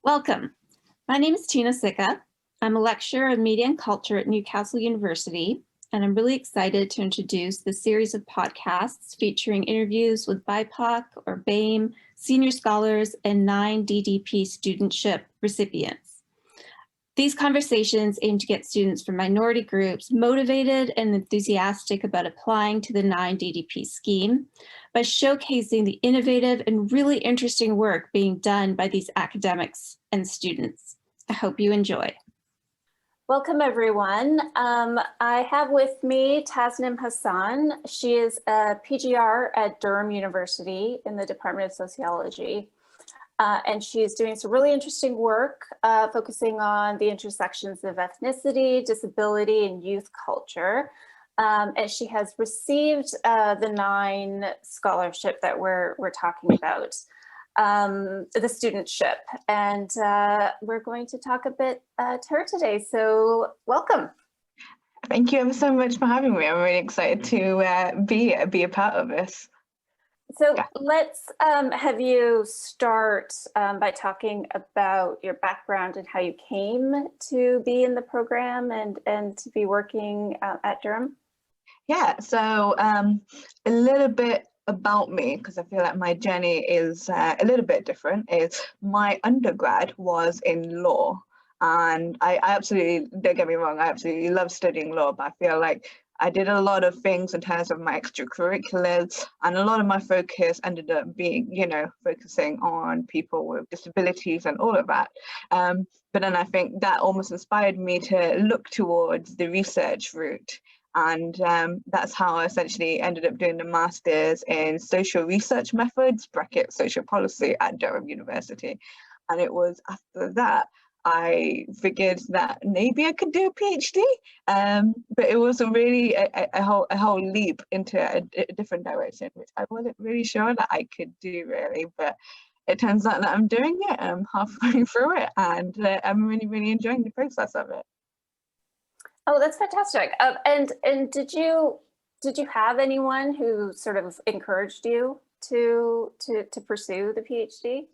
Welcome. My name is Tina Sicca. I'm a lecturer in media and culture at Newcastle University, and I'm really excited to introduce the series of podcasts featuring interviews with BIPOC or BAME, senior scholars, and NINE DTP studentship recipients. These conversations aim to get students from minority groups motivated and enthusiastic about applying to the NINE DTP scheme by showcasing the innovative and really interesting work being done by these academics and students. I hope you enjoy. Welcome, everyone. I have with me Tasnim Hassan. She is a PGR at Durham University in the Department of Sociology. And she's doing some really interesting work focusing on the intersections of ethnicity, disability, and youth culture. And she has received the NINE scholarship that we're talking about, the studentship. And we're going to talk a bit to her today. So welcome. Thank you ever so much for having me. I'm really excited to be a part of this. So let's have you start by talking about your background and how you came to be in the program and to be working at Durham. Yeah, so a little bit about me, because I feel like my journey is a little bit different, is my undergrad was in law. And I absolutely, don't get me wrong, I absolutely love studying law, but I feel like I did a lot of things in terms of my extracurriculars, and a lot of my focus ended up being, focusing on people with disabilities and all of that. But then I think that almost inspired me to look towards the research route. And that's how I essentially ended up doing the master's in social research methods, social policy at Durham University. And it was after that I figured that maybe I could do a PhD, but it was really a whole leap into a different direction, which I wasn't really sure that I could do really, but it turns out that I'm doing it. I'm halfway through it, and I'm really enjoying the process of it. Oh, that's fantastic. And did you have anyone who sort of encouraged you to pursue the PhD?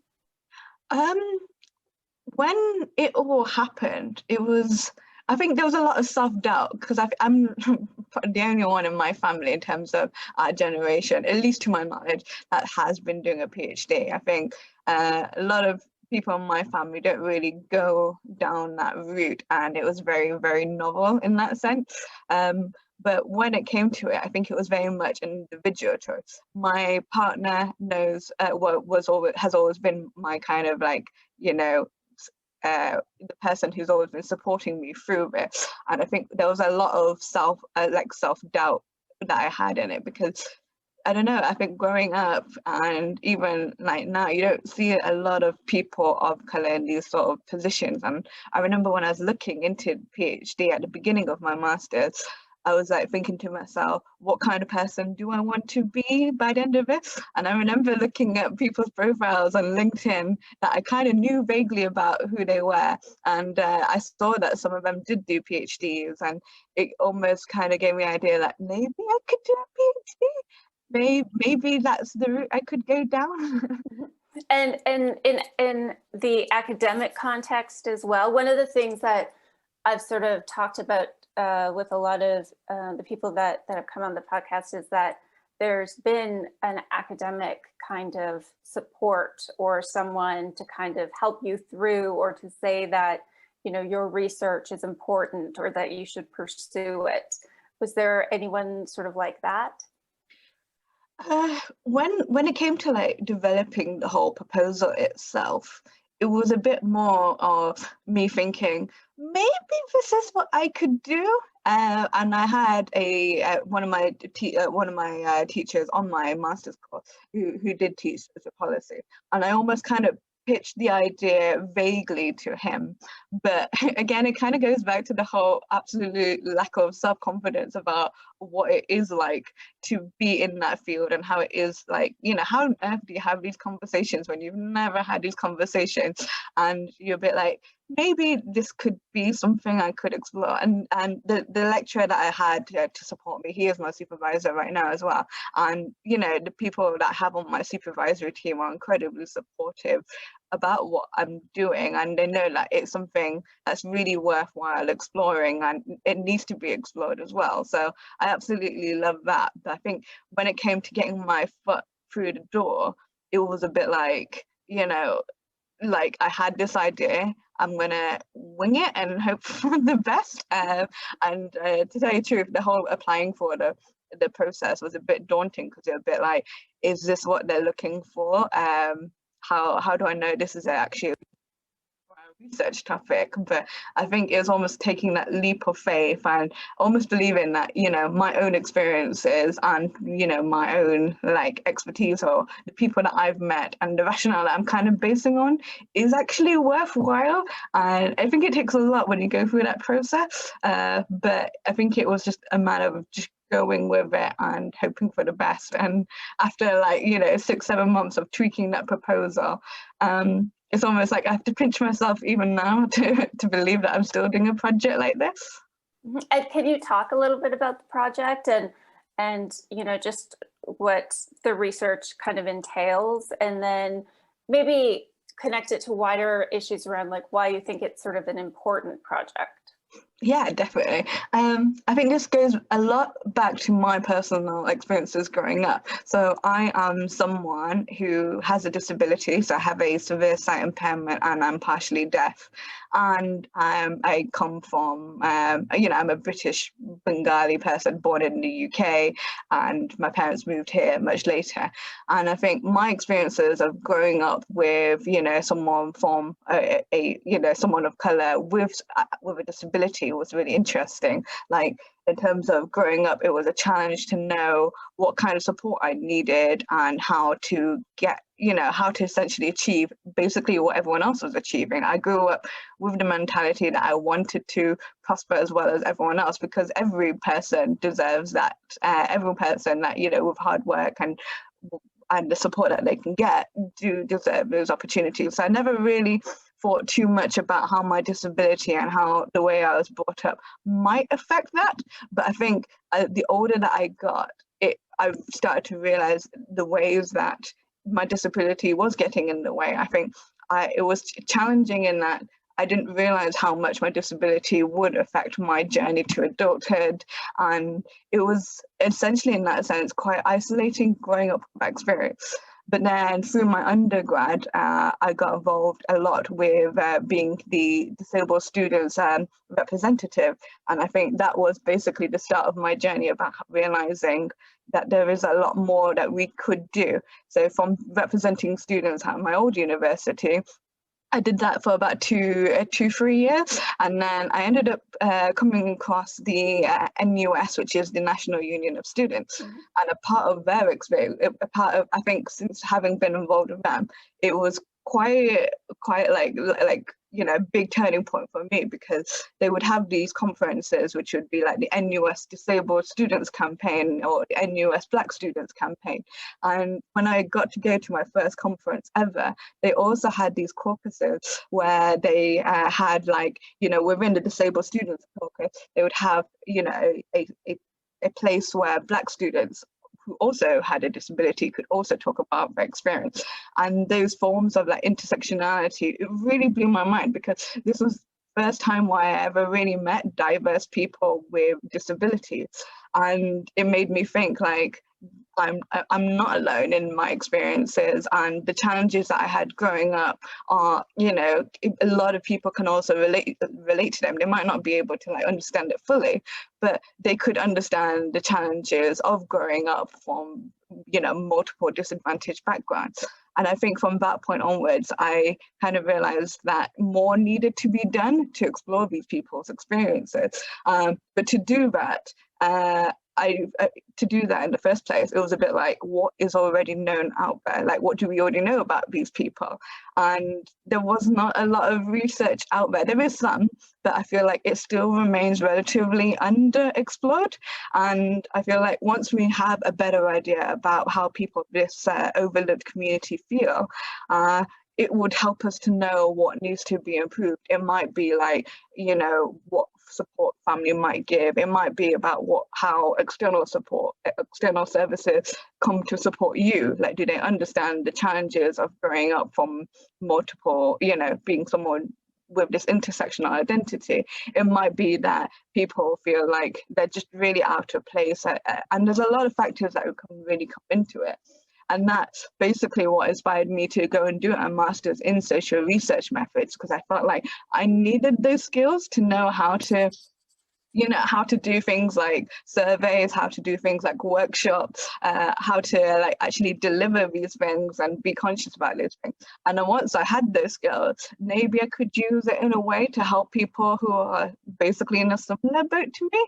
When it all happened, I think there was a lot of self-doubt, because I'm the only one in my family in terms of our generation, at least to my knowledge, that has been doing a PhD. I think a lot of people in my family don't really go down that route, and it was very, very novel in that sense. But when it came to it, I think it was very much an individual choice. My partner knows has always been my kind of like, the person who's always been supporting me through it. And I think there was a lot of self-doubt that I had in it, because I don't know, I think growing up and even like now, you don't see a lot of people of color in these sort of positions. And I remember when I was looking into PhD at the beginning of my master's, I was like thinking to myself, what kind of person do I want to be by the end of it? And I remember looking at people's profiles on LinkedIn that I kind of knew vaguely about who they were. And I saw that some of them did do PhDs, and it almost kind of gave me an idea that maybe I could do a PhD. Maybe that's the route I could go down. And in the academic context as well, one of the things that I've sort of talked about with a lot of the people that have come on the podcast is that there's been an academic kind of support or someone to kind of help you through, or to say that, your research is important or that you should pursue it. Was there anyone sort of like that? When it came to like developing the whole proposal itself, it was a bit more of me thinking, maybe this is what I could do. And I had one of my teachers on my master's course who did teach social policy, and I almost kind of pitched the idea vaguely to him. But again, it kind of goes back to the whole absolute lack of self-confidence about what it is like to be in that field, and how it is like, how on earth do you have these conversations when you've never had these conversations, and you're a bit like, maybe this could be something I could explore. And the lecturer that I had to support me, he is my supervisor right now as well. And, the people that I have on my supervisory team are incredibly supportive. about what I'm doing, and they know that it's something that's really worthwhile exploring, and it needs to be explored as well. So I absolutely love that. But I think when it came to getting my foot through the door, it was a bit like, like I had this idea, I'm gonna wing it and hope for the best. And to tell you the truth, the whole applying for the process was a bit daunting, because you're a bit like, is this what they're looking for? How do I know this is actually a research topic? But I think it was almost taking that leap of faith and almost believing that, my own experiences and, my own like expertise, or the people that I've met and the rationale that I'm kind of basing on, is actually worthwhile. And I think it takes a lot when you go through that process. But I think it was just a matter of just going with it and hoping for the best. And after 6-7 months of tweaking that proposal, it's almost like I have to pinch myself even now to believe that I'm still doing a project like this. And can you talk a little bit about the project and just what the research kind of entails, and then maybe connect it to wider issues around like why you think it's sort of an important project? Yeah, definitely. I think this goes a lot back to my personal experiences growing up. So I am someone who has a disability. So I have a severe sight impairment and I'm partially deaf. And I come from, I'm a British Bengali person born in the UK, and my parents moved here much later. And I think my experiences of growing up with, someone from someone of color with a disability was really interesting. Like, in terms of growing up, it was a challenge to know what kind of support I needed and how to get, how to essentially achieve basically what everyone else was achieving. I grew up with the mentality that I wanted to prosper as well as everyone else, because every person deserves that. Every person that, with hard work and the support that they can get do deserve those opportunities. So I never really thought too much about how my disability and how the way I was brought up might affect that. But I think the older that I got, I started to realize the ways that my disability was getting in the way. I think it was challenging in that I didn't realize how much my disability would affect my journey to adulthood. And it was essentially, in that sense, quite isolating growing up with that experience. But then through my undergrad, I got involved a lot with being the disabled students representative. And I think that was basically the start of my journey about realizing that there is a lot more that we could do. So from representing students at my old university, I did that for about 3 years, and then I ended up coming across the NUS, which is the National Union of Students. Mm-hmm. And a part of their experience, I think since having been involved with them, it was quite like big turning point for me, because they would have these conferences which would be like the NUS Disabled Students Campaign or the NUS Black Students Campaign. And when I got to go to my first conference ever, they also had these caucuses where they had within the Disabled Students Caucus, they would have a place where Black students who also had a disability could also talk about their experience. And those forms of intersectionality, it really blew my mind, because this was the first time where I ever really met diverse people with disabilities. And it made me think I'm not alone in my experiences, and the challenges that I had growing up are, a lot of people can also relate to them. They might not be able to understand it fully, but they could understand the challenges of growing up from, multiple disadvantaged backgrounds. And I think from that point onwards, I kind of realized that more needed to be done to explore these people's experiences. But to do that, to do that in the first place, it was a bit like, what is already known out there? What do we already know about these people? And there was not a lot of research out there. There is some, but I feel like it still remains relatively underexplored. And I feel like once we have a better idea about how people of this overlooked community feel, it would help us to know what needs to be improved. It might be what support family might give. It might be about how external services come to support you. Like, do they understand the challenges of growing up from multiple, being someone with this intersectional identity? It might be that people feel like they're just really out of place, and there's a lot of factors that can really come into it. And that's basically what inspired me to go and do a master's in social research methods, because I felt like I needed those skills to know how to do things like surveys, how to do things like workshops, how to like actually deliver these things and be conscious about those things. And then once I had those skills, maybe I could use it in a way to help people who are basically in a similar boat to me.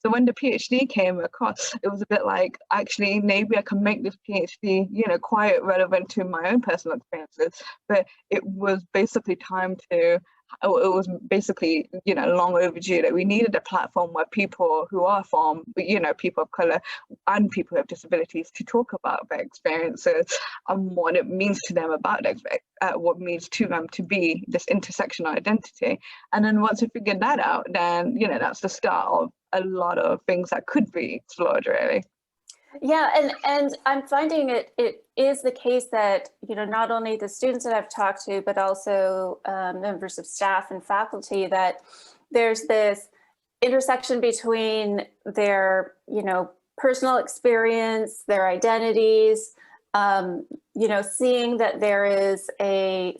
So when the PhD came across, it was a bit like, actually, maybe I can make this PhD, quite relevant to my own personal experiences. But it was basically time to, it was basically, long overdue, that we needed a platform where people who are from, people of colour and people with disabilities to talk about their experiences and what it means to them what it means to them to be this intersectional identity. And then once we figured that out, then, that's the start of a lot of things that could be explored, really. Yeah, and I'm finding it is the case that, not only the students that I've talked to, but also members of staff and faculty, that there's this intersection between their, personal experience, their identities, seeing that there is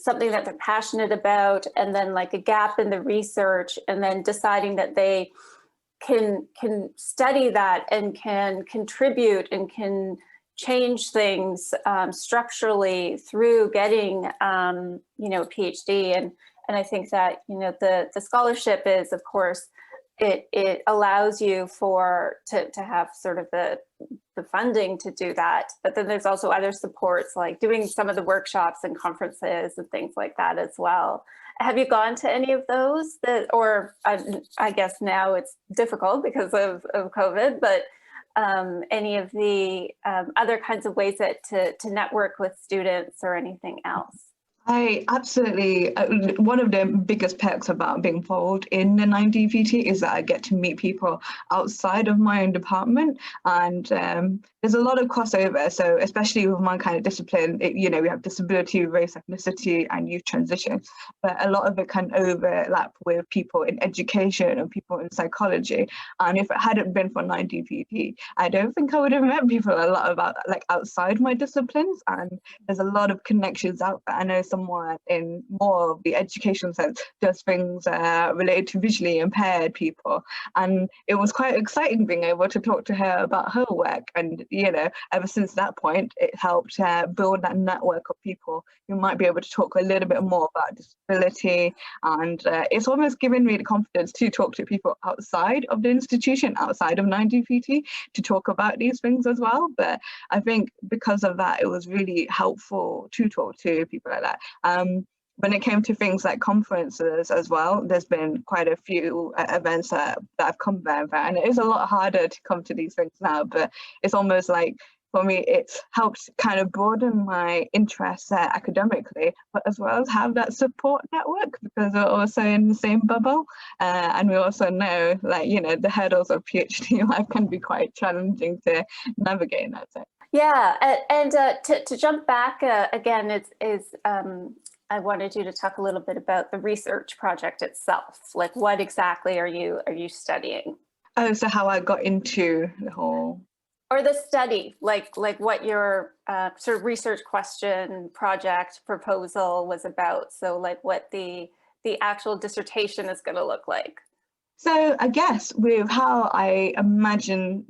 something that they're passionate about, and then like a gap in the research, and then deciding that they can study that and can contribute and can change things structurally through getting a PhD. And I think that the scholarship is, of course, it allows you to have sort of the funding to do that, but then there's also other supports like doing some of the workshops and conferences and things like that as well. Have you gone to any of those or I guess now it's difficult because of COVID, but any of the other kinds of ways to network with students or anything else? I absolutely, one of the biggest perks about being involved in the NINE DTP is that I get to meet people outside of my own department, and there's a lot of crossover. So especially with my kind of discipline, we have disability, race, ethnicity, and youth transition, but a lot of it can overlap with people in education and people in psychology. And if it hadn't been for NINE DTP, I don't think I would have met people a lot about outside my disciplines, and there's a lot of connections out there. I know someone in more of the education sense does things related to visually impaired people, and it was quite exciting being able to talk to her about her work. And ever since that point, it helped build that network of people who might be able to talk a little bit more about disability, and it's almost given me the confidence to talk to people outside of the institution, outside of NINE DTP, to talk about these things as well. But I think because of that, it was really helpful to talk to people like that. When it came to things like conferences as well, there's been quite a few events that I've come there, and it is a lot harder to come to these things now, but it's almost like, for me, it's helped kind of broaden my interests academically, but as well as have that support network, because we're also in the same bubble, and we also know, the hurdles of PhD life can be quite challenging to navigate in that sense. Yeah, and to jump back again, I wanted you to talk a little bit about the research project itself. Like, what exactly are you studying? Oh, so how I got into the whole... Or the study, like what your sort of research question, project, proposal was about. So like what the actual dissertation is going to look like. So I guess with how I imagine,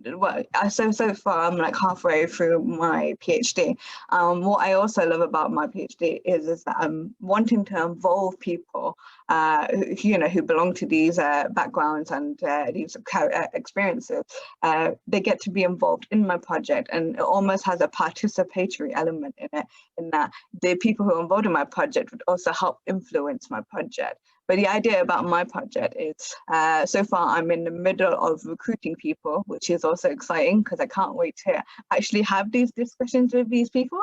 so far I'm like halfway through my PhD. What I also love about my PhD is that I'm wanting to involve people, who belong to these backgrounds and these experiences. They get to be involved in my project, and it almost has a participatory element in it, in that the people who are involved in my project would also help influence my project. But the idea about my project is, so far I'm in the middle of recruiting people, which is also exciting because I can't wait to actually have these discussions with these people.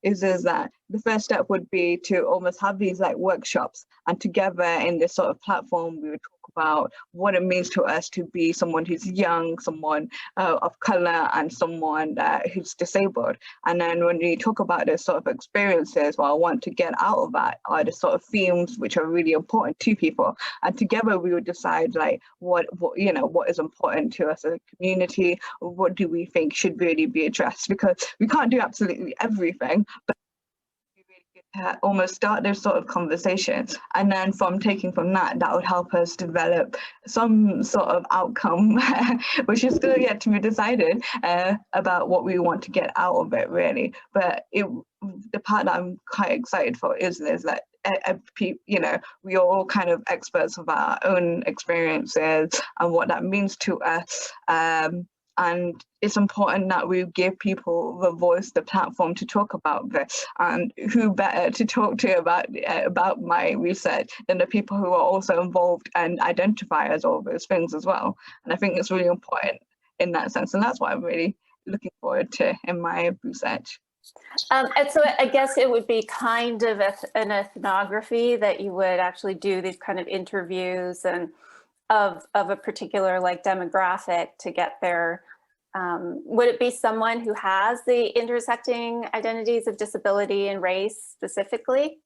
Is that the first step would be to almost have these like workshops And together in this sort of platform, we would talk about what it means to us to be someone who's young, someone of color, and someone who's disabled. And then when we talk about those sort of experiences, what I want to get out of that are the sort of themes which are really important to people. And together we would decide like what is important to us as a community, what do we think should really be addressed, because we can't do absolutely everything, but almost start those sort of conversations, and then from that would help us develop some sort of outcome which is still yet to be decided about what we want to get out of it, really. But the part that I'm quite excited for is that we are all kind of experts of our own experiences and what that means to us. And it's important that we give people the voice, the platform to talk about this. And who better to talk to about my research than the people who are also involved and identify as all those things as well. And I think it's really important in that sense. And that's what I'm really looking forward to in my research. And so I guess it would be kind of an ethnography that you would actually do these kind of interviews and of a particular like demographic to get their, would it be someone who has the intersecting identities of disability and race specifically?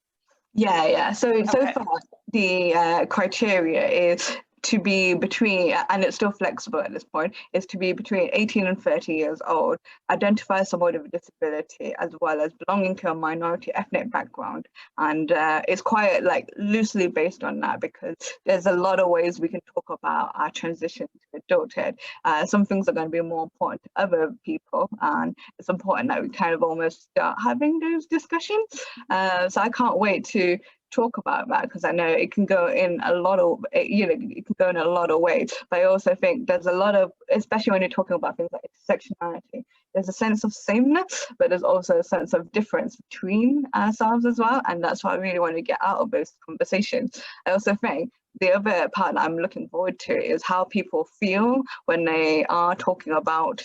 Yeah. So far the criteria is to be between, and it's still flexible at this point, is to be between 18 and 30 years old, identify someone with a disability, as well as belonging to a minority ethnic background. And it's quite like loosely based on that, because there's a lot of ways we can talk about our transition to adulthood. Some things are going to be more important to other people, and it's important that we kind of almost start having those discussions. So I can't wait to talk about that, because I know it can go in a lot of, it can go in a lot of ways. But I also think there's a lot of, especially when you're talking about things like intersectionality, there's a sense of sameness, but there's also a sense of difference between ourselves as well. And that's what I really want to get out of those conversations. I also think the other part that I'm looking forward to is how people feel when they are talking about,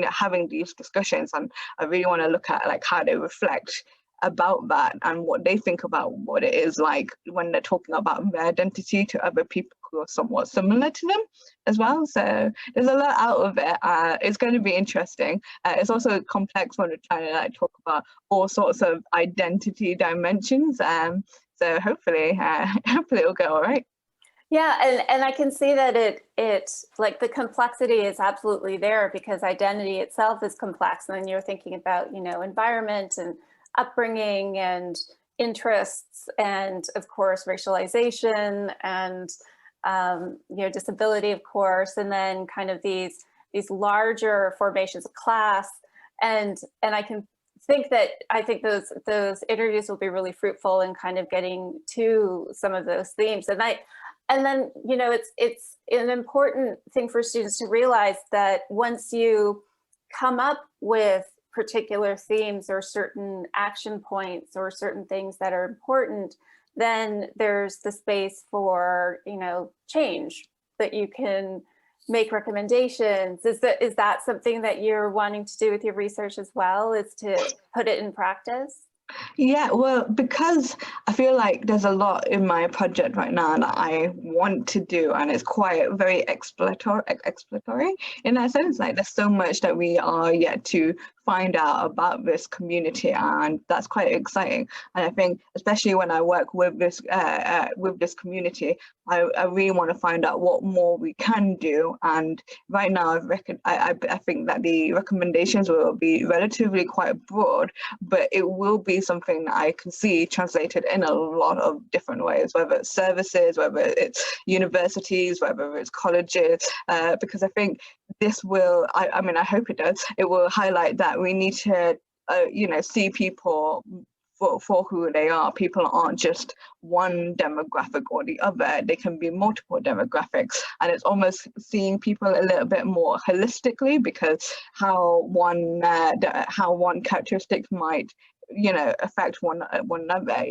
having these discussions. And I really want to look at like how they reflect about that and what they think about what it is like when they're talking about their identity to other people who are somewhat similar to them as well. So there's a lot out of it. It's going to be interesting. It's also complex when we're trying to like talk about all sorts of identity dimensions. So hopefully it'll go all right. Yeah, and I can see that it like the complexity is absolutely there, because identity itself is complex. And then you're thinking about, environment and upbringing and interests, and of course racialization, and disability, of course, and then kind of these larger formations of class, and I can think that I think those interviews will be really fruitful in kind of getting to some of those themes. And then it's an important thing for students to realize that once you come up with particular themes or certain action points or certain things that are important, then there's the space for, change, that you can make recommendations. Is that something that you're wanting to do with your research as well, is to put it in practice? Yeah, well, because I feel like there's a lot in my project right now that I want to do, and it's quite very exploratory in that sense. Like there's so much that we are yet to find out about this community, and that's quite exciting. And I think especially when I work with this community, I really want to find out what more we can do. And right now I think that the recommendations will be relatively quite broad, but it will be something that I can see translated in a lot of different ways, whether it's services, whether it's universities, whether it's colleges, because I think this will, I mean, I hope it does, it will highlight that we need to, see people for who they are. People aren't just one demographic or the other, they can be multiple demographics, and it's almost seeing people a little bit more holistically, because how one characteristic might affect one another.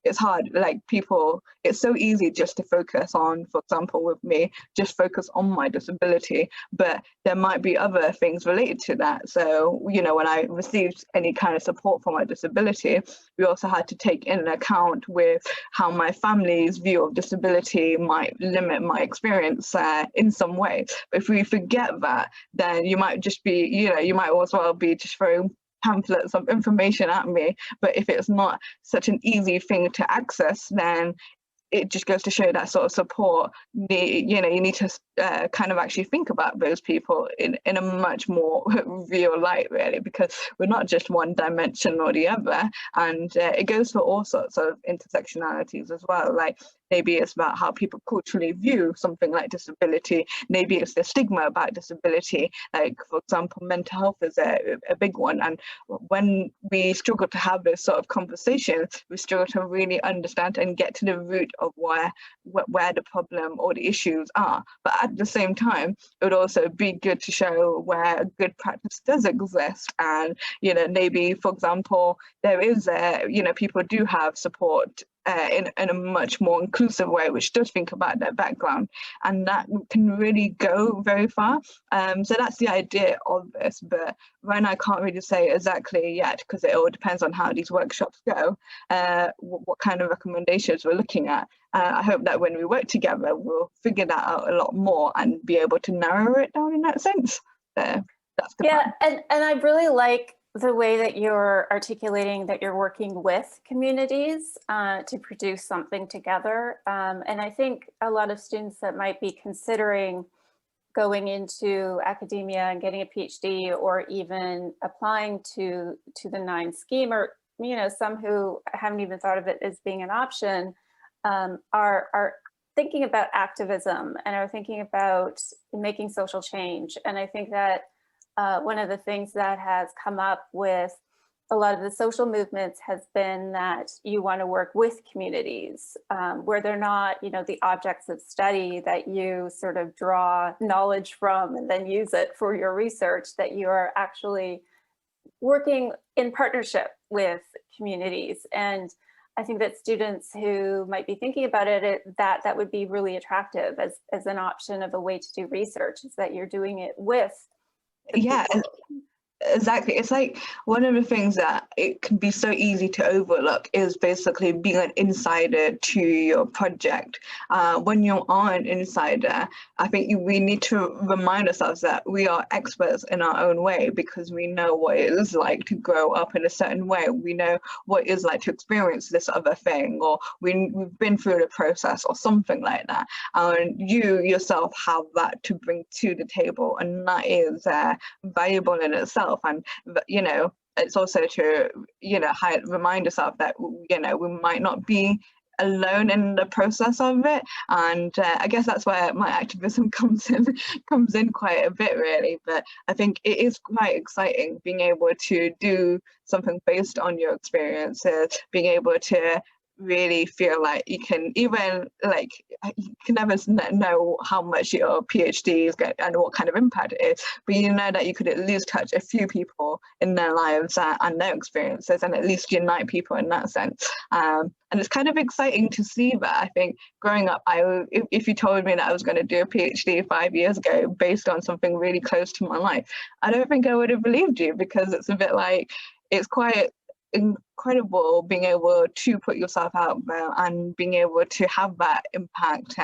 It's hard, like people, it's so easy just to focus on, for example, with me, just focus on my disability, but there might be other things related to that. So, when I received any kind of support for my disability, we also had to take in account with how my family's view of disability might limit my experience in some way. But if we forget that, then you might just be, you might as well be just throwing pamphlets of information at me. But if it's not such an easy thing to access, then it just goes to show that sort of support, you need to kind of actually think about those people in a much more real light, really, because we're not just one dimension or the other. And it goes for all sorts of intersectionalities as well. Like maybe it's about how people culturally view something like disability. Maybe it's the stigma about disability. Like, for example, mental health is a big one. And when we struggle to have this sort of conversation, we struggle to really understand and get to the root of where the problem or the issues are. But at the same time, it would also be good to show where good practice does exist. And, maybe, for example, there is, people do have support in a much more inclusive way, which does think about their background, and that can really go very far. So that's the idea of this, but when I can't really say exactly yet, because it all depends on how these workshops go, what kind of recommendations we're looking at. I hope that when we work together, we'll figure that out a lot more and be able to narrow it down in that sense. That's the plan. And I really like the way that you're articulating that you're working with communities to produce something together. And I think a lot of students that might be considering going into academia and getting a PhD, or even applying to the NINE scheme, or some who haven't even thought of it as being an option, are thinking about activism and are thinking about making social change. And I think that one of the things that has come up with a lot of the social movements has been that you want to work with communities where they're not, the objects of study that you sort of draw knowledge from and then use it for your research, that you are actually working in partnership with communities. And I think that students who might be thinking about it, that would be really attractive as an option of a way to do research, is that you're doing it with the people. Exactly. It's like one of the things that it can be so easy to overlook is basically being an insider to your project. When you are an insider, I think we need to remind ourselves that we are experts in our own way, because we know what it is like to grow up in a certain way. We know what it is like to experience this other thing, or we've been through the process or something like that. And you yourself have that to bring to the table, and that is valuable in itself. And it's also to remind yourself that we might not be alone in the process of it. And I guess that's where my activism comes in quite a bit, really. But I think it is quite exciting being able to do something based on your experiences, being able to really feel like you can even, like, you can never know how much your PhD is going and what kind of impact it is, but you know that you could at least touch a few people in their lives and their experiences, and at least unite people in that sense. And it's kind of exciting to see that. I think growing up, if you told me that I was going to do a PhD 5 years ago based on something really close to my life, I don't think I would have believed you, because it's a bit like, it's quite incredible being able to put yourself out there and being able to have that impact,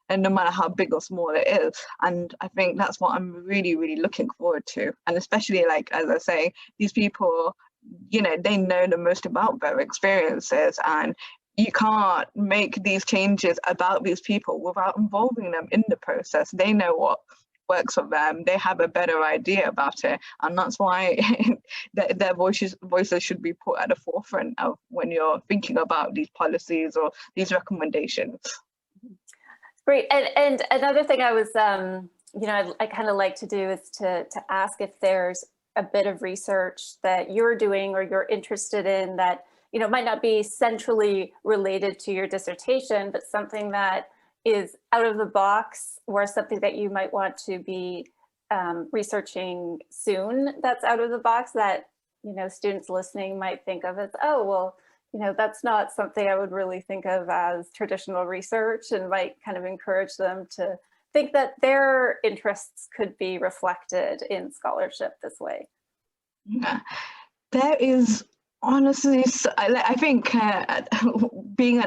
and no matter how big or small it is. And I think that's what I'm really, really looking forward to. And especially, like, as I say, these people, they know the most about their experiences, and you can't make these changes about these people without involving them in the process. They know what works for them, they have a better idea about it, and that's why their voices should be put at the forefront of when you're thinking about these policies or these recommendations. Great. And another thing I was I kind of like to do is to ask if there's a bit of research that you're doing or you're interested in that might not be centrally related to your dissertation, but something that is out of the box, or something that you might want to be researching soon that's out of the box, that students listening might think of as, oh, well, that's not something I would really think of as traditional research, and might kind of encourage them to think that their interests could be reflected in scholarship this way. Yeah. There is honestly, I think being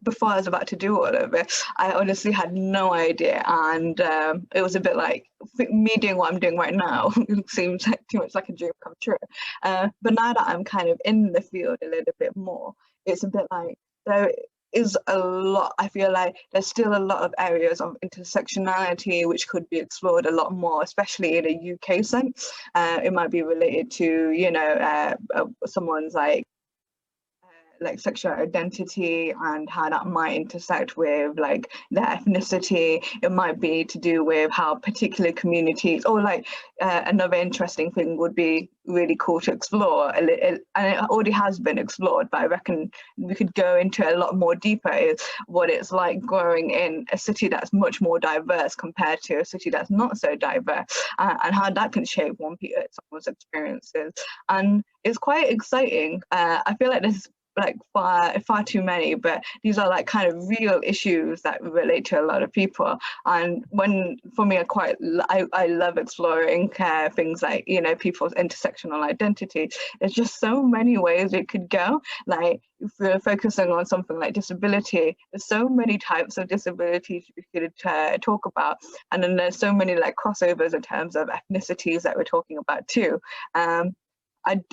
before I was about to do all of it, I honestly had no idea, and it was a bit like me doing what I'm doing right now. It seems like too much like a dream come true. But now that I'm kind of in the field a little bit more, it's a bit like there is a lot. I feel like there's still a lot of areas of intersectionality which could be explored a lot more, especially in a UK sense. It might be related to, someone's like sexual identity and how that might intersect with like their ethnicity. It might be to do with how particular communities, or like another interesting thing would be really cool to explore, and it already has been explored, but I reckon we could go into a lot more deeper, is what it's like growing in a city that's much more diverse compared to a city that's not so diverse, and how that can shape someone's experiences. And it's quite exciting. I feel like there's like far too many, but these are like kind of real issues that relate to a lot of people. And for me, I love exploring things like people's intersectional identity. There's just so many ways it could go. Like if we're focusing on something like disability, there's so many types of disabilities we could talk about, and then there's so many like crossovers in terms of ethnicities that we're talking about too.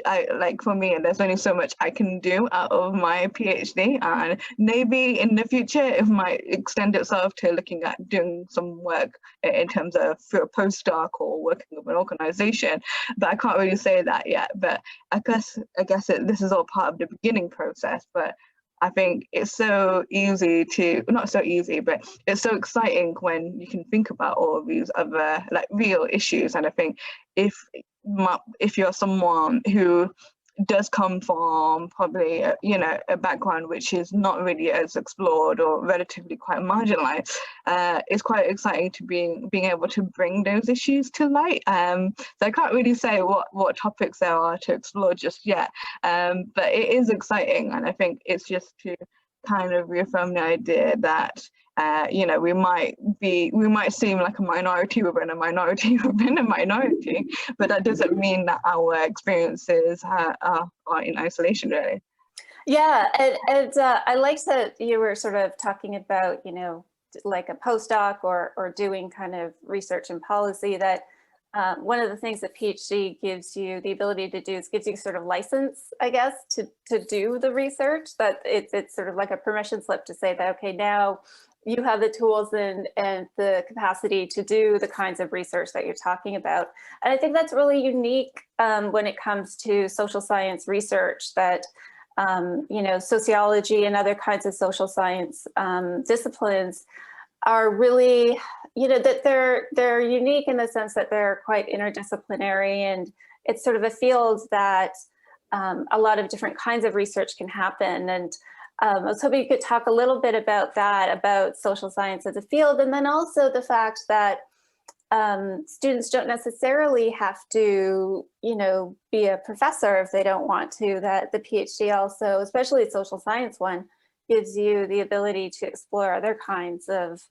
I like, for me, there's only so much I can do out of my PhD, and maybe in the future it might extend itself to looking at doing some work in terms of through a postdoc or working with an organization, but I can't really say that yet. But I guess this is all part of the beginning process. But I think it's so easy to, not so easy, but it's so exciting when you can think about all of these other like real issues. And I think if you're someone who does come from probably a background which is not really as explored or relatively quite marginalized, it's quite exciting to being able to bring those issues to light. So I can't really say what topics there are to explore just yet, but it is exciting, and I think it's just to kind of reaffirm the idea that we might seem like a minority within a minority within a minority, but that doesn't mean that our experiences are in isolation, really. Yeah, and I liked that you were sort of talking about, like a postdoc or doing kind of research and policy, that one of the things that PhD gives you the ability to do is gives you sort of license, I guess, to do the research. That it's sort of like a permission slip to say that, okay, now you have the tools and the capacity to do the kinds of research that you're talking about. And I think that's really unique when it comes to social science research, that sociology and other kinds of social science disciplines are really, that they're unique in the sense that they're quite interdisciplinary, and it's sort of a field that a lot of different kinds of research can happen. And I was hoping you could talk a little bit about that, about social science as a field, and then also the fact that students don't necessarily have to, be a professor if they don't want to, that the PhD also, especially the social science one, gives you the ability to explore other kinds of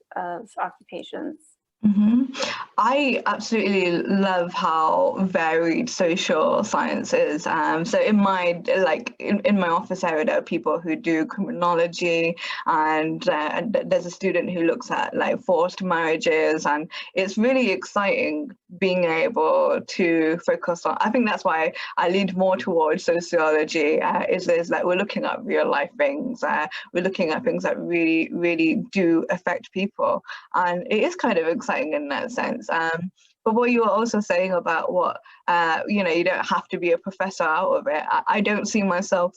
occupations. Mm-hmm. I absolutely love how varied social science is. So in my office area, there are people who do criminology, and there's a student who looks at like forced marriages, and it's really exciting being able to focus on. I think that's why I lean more towards sociology. Is like we're looking at real life things. We're looking at things that really, really do affect people, and it is kind of exciting in that sense. But what you were also saying about what you don't have to be a professor out of it, I don't see myself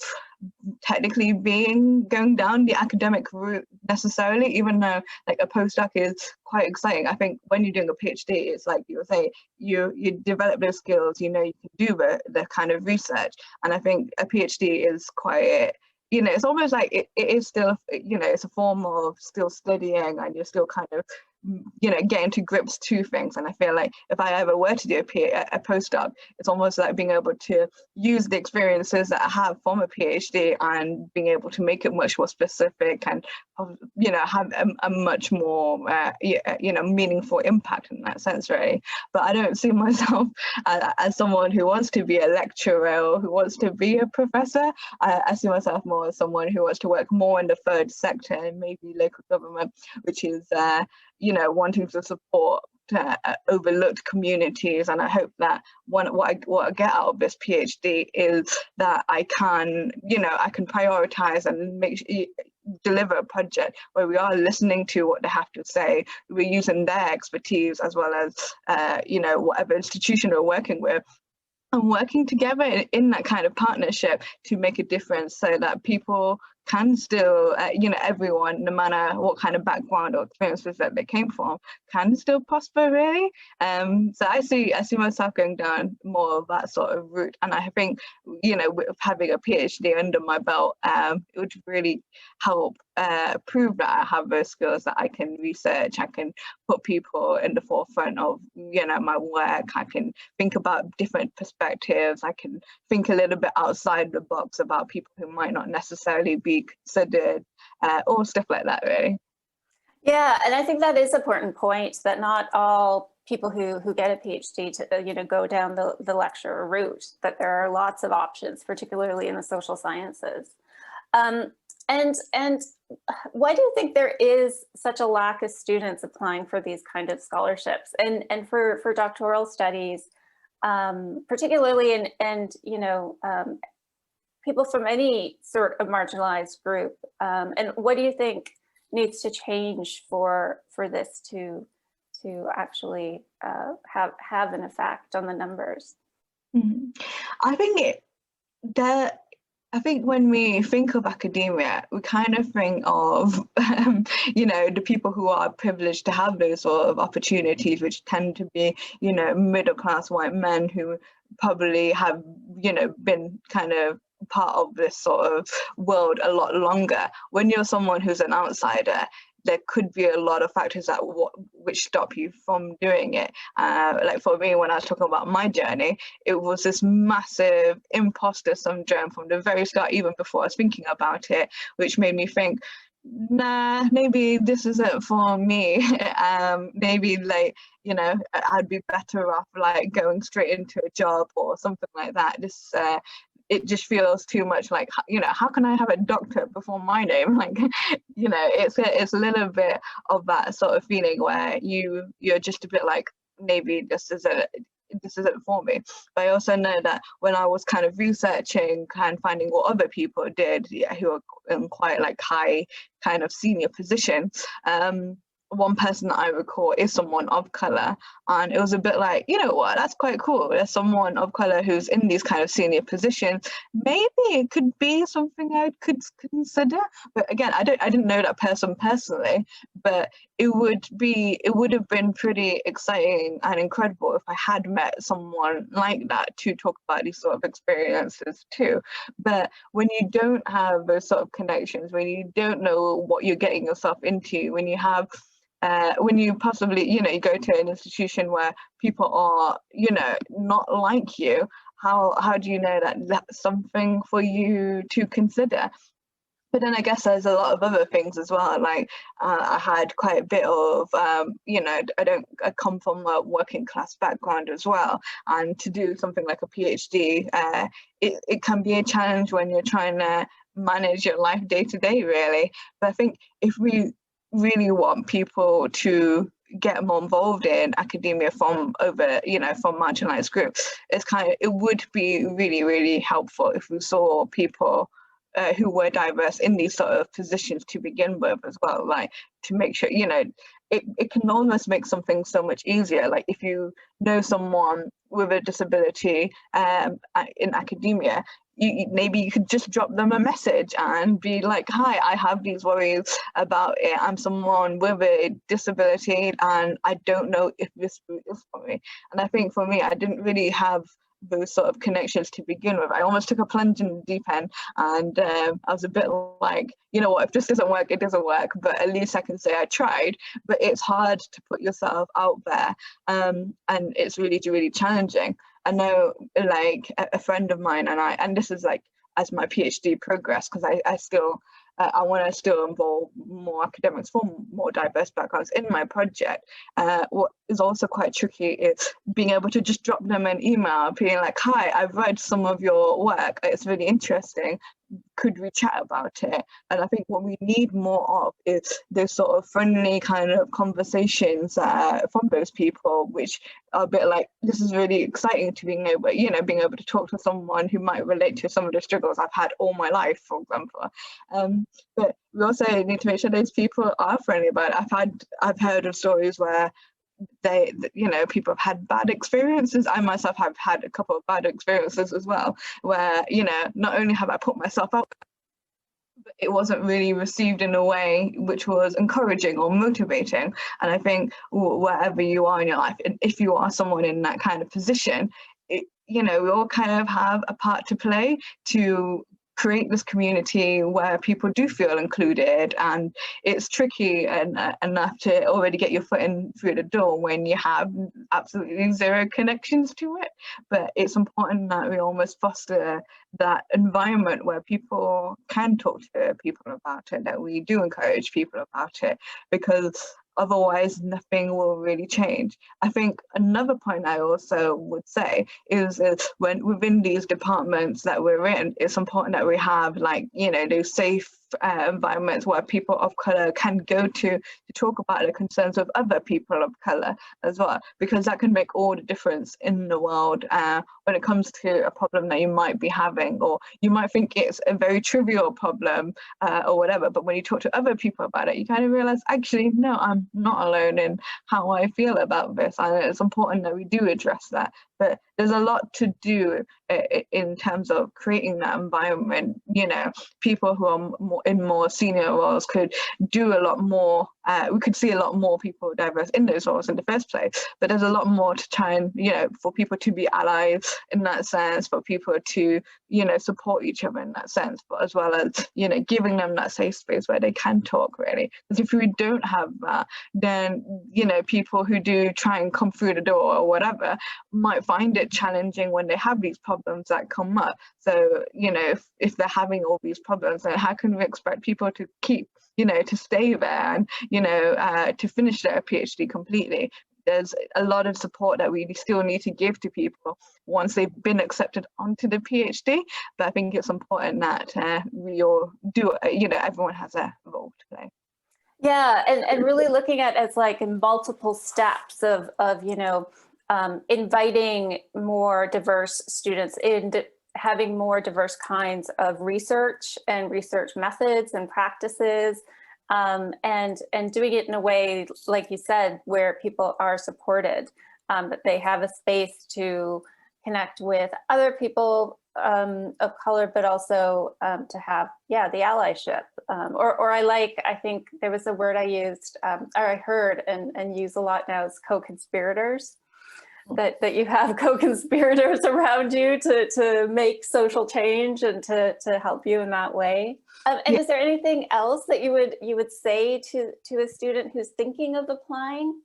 technically going down the academic route necessarily, even though like a postdoc is quite exciting. I think when you're doing a PhD, it's like you were saying, you develop those skills, you can do the kind of research, and I think a PhD is quite, it's almost like it is still, it's a form of still studying, and you're still kind of getting to grips to things. And I feel like if I ever were to do a postdoc, it's almost like being able to use the experiences that I have from a PhD and being able to make it much more specific and have a much more meaningful impact in that sense, really. But I don't see myself as someone who wants to be a lecturer or who wants to be a professor. I see myself more as someone who wants to work more in the third sector and maybe local government, which is wanting to support overlooked communities. And I hope that what I get out of this PhD is that I can prioritize and deliver a project where we are listening to what they have to say. We're using their expertise as well as whatever institution we're working with, and working together in that kind of partnership to make a difference, so that people can still, everyone, no matter what kind of background or experiences that they came from, can still prosper, really. So I see myself going down more of that sort of route. And I think, with having a PhD under my belt, it would really help prove that I have those skills, that I can research, I can put people in the forefront of, my work, I can think about different perspectives, I can think a little bit outside the box about people who might not necessarily be considered, or stuff like that, really. Yeah, and I think that is an important point, that not all people who get a PhD to go down the lecturer route, that there are lots of options, particularly in the social sciences. And why do you think there is such a lack of students applying for these kind of scholarships and for doctoral studies, particularly and people from any sort of marginalized group? And what do you think needs to change for this to actually have an effect on the numbers? Mm-hmm. I think when we think of academia, we kind of think of, the people who are privileged to have those sort of opportunities, which tend to be, middle-class white men who probably have, been kind of part of this sort of world a lot longer. When you're someone who's an outsider, there could be a lot of factors which stop you from doing it. Like for me, when I was talking about my journey, it was this massive imposter syndrome from the very start, even before I was thinking about it, which made me think, nah, maybe this isn't for me. Maybe I'd be better off going straight into a job or something like that. It just feels too much like, how can I have a doctor before my name? It's a little bit of that sort of feeling where you're just a bit like, maybe this isn't for me. But I also know that when I was kind of researching and finding what other people did, who are in quite high kind of senior positions, one person that I recall is someone of color, and it was a bit like, that's quite cool. There's someone of color who's in these kind of senior positions. Maybe it could be something I could consider. But again, I didn't know that person personally, but it would have been pretty exciting and incredible if I had met someone like that to talk about these sort of experiences too. But when you don't have those sort of connections, when you don't know what you're getting yourself into, when you have when you possibly, you go to an institution where people are, not like you, how do you know that that's something for you to consider? But then I guess there's a lot of other things as well. I had quite a bit of, I come from a working class background as well. And to do something like a PhD, it can be a challenge when you're trying to manage your life day to day, really. But I think if we really want people to get more involved in academia from marginalized groups, it would be really, really helpful if we saw people who were diverse in these sort of positions to begin with as well, to make sure, it can almost make something so much easier. If you know someone with a disability in academia, maybe you could just drop them a message and be like, hi, I have these worries about it. I'm someone with a disability and I don't know if this route is for me. And I think for me, I didn't really have those sort of connections to begin with. I almost took a plunge in the deep end, and I was a bit like, you know what, if this doesn't work, it doesn't work, but at least I can say I tried. But it's hard to put yourself out there, and it's really, really challenging. I know, like, a friend of mine and this is like as my PhD progress, because I still I want to still involve more academics from more diverse backgrounds in my project. What is also quite tricky is being able to just drop them an email, being like, hi, I've read some of your work, it's really interesting, could we chat about it? And I think what we need more of is those sort of friendly kind of conversations from those people, which are a bit like, this is really exciting to being able to talk to someone who might relate to some of the struggles I've had all my life, for example. But we also need to make sure those people are friendly about it. I've heard of stories where people have had bad experiences. I myself have had a couple of bad experiences as well, where, not only have I put myself out, but it wasn't really received in a way which was encouraging or motivating. And I think wherever you are in your life, and if you are someone in that kind of position, we all kind of have a part to play to create this community where people do feel included. And it's tricky enough to already get your foot in through the door when you have absolutely zero connections to it. But it's important that we almost foster that environment where people can talk to people about it, that we do encourage people about it, because otherwise nothing will really change. I think another point I also would say is when within these departments that we're in, it's important that we have those safe environments where people of colour can go to talk about the concerns of other people of colour as well, because that can make all the difference in the world when it comes to a problem that you might be having, or you might think it's a very trivial problem or whatever, but when you talk to other people about it, you kind of realise, actually, no, I'm not alone in how I feel about this, and it's important that we do address that. But there's a lot to do in terms of creating that environment. People who are in more senior roles could do a lot more. We could see a lot more people diverse in those roles in the first place. But there's a lot more to try and, for people to be allies in that sense, for people to, support each other in that sense, but as well as, giving them that safe space where they can talk, really. Because if we don't have that, then, people who do try and come through the door or whatever might find it challenging when they have these problems that come up. So, if they're having all these problems, then how can we expect people to keep, to stay there and, to finish their PhD completely? There's a lot of support that we still need to give to people once they've been accepted onto the PhD. But I think it's important that we all do, everyone has a role to play. Yeah, and really looking at it as like in multiple steps of inviting more diverse students in, having more diverse kinds of research and research methods and practices, and doing it in a way, like you said, where people are supported, that they have a space to connect with other people of color, but also to have, the allyship. I think there was a word I used, or I heard and use a lot now, is co-conspirators. That you have co-conspirators around you to make social change and to help you in that way. And is there anything else that you would say to a student who's thinking of applying?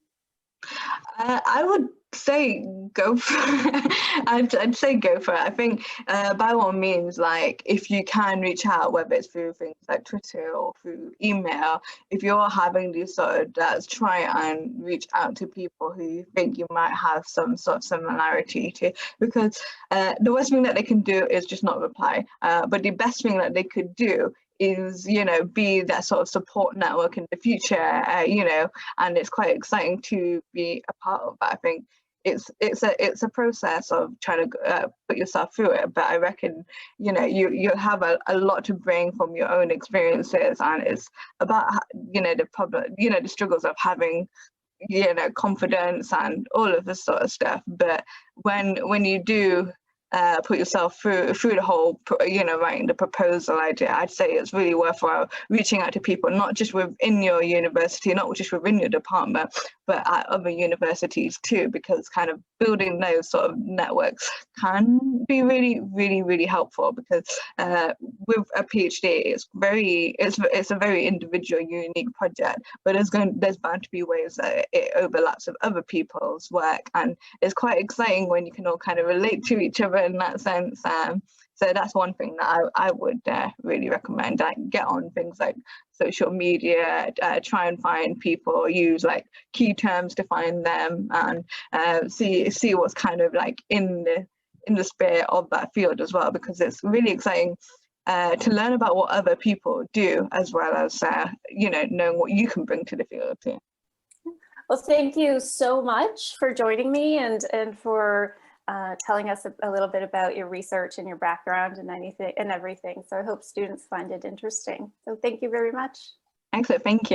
I would say go for it. I'd say go for it. I think by all means, if you can reach out, whether it's through things like Twitter or through email, if you're having these sort of doubts, try and reach out to people who you think you might have some sort of similarity to, because the worst thing that they can do is just not reply. But the best thing that they could do is, be that sort of support network in the future, and it's quite exciting to be a part of that. I think it's a process of trying to put yourself through it, but I reckon, you have a lot to bring from your own experiences, and it's about, the problem, the struggles of having, confidence and all of this sort of stuff. But when you do put yourself through the whole, writing the proposal idea, I'd say it's really worthwhile reaching out to people, not just within your university, not just within your department, but at other universities too, because kind of building those sort of networks can be really, really, really helpful, because with a PhD, it's a very individual, unique project, but there's bound to be ways that it overlaps with other people's work, and it's quite exciting when you can all kind of relate to each other in that sense. So that's one thing that I would really recommend. Like, get on things like social media, try and find people, use like key terms to find them, and see what's kind of like in the spirit of that field as well, because it's really exciting to learn about what other people do, as well as knowing what you can bring to the field too. Well, thank you so much for joining me and for telling us a little bit about your research and your background and everything. So I hope students find it interesting. So thank you very much. Excellent, thank you.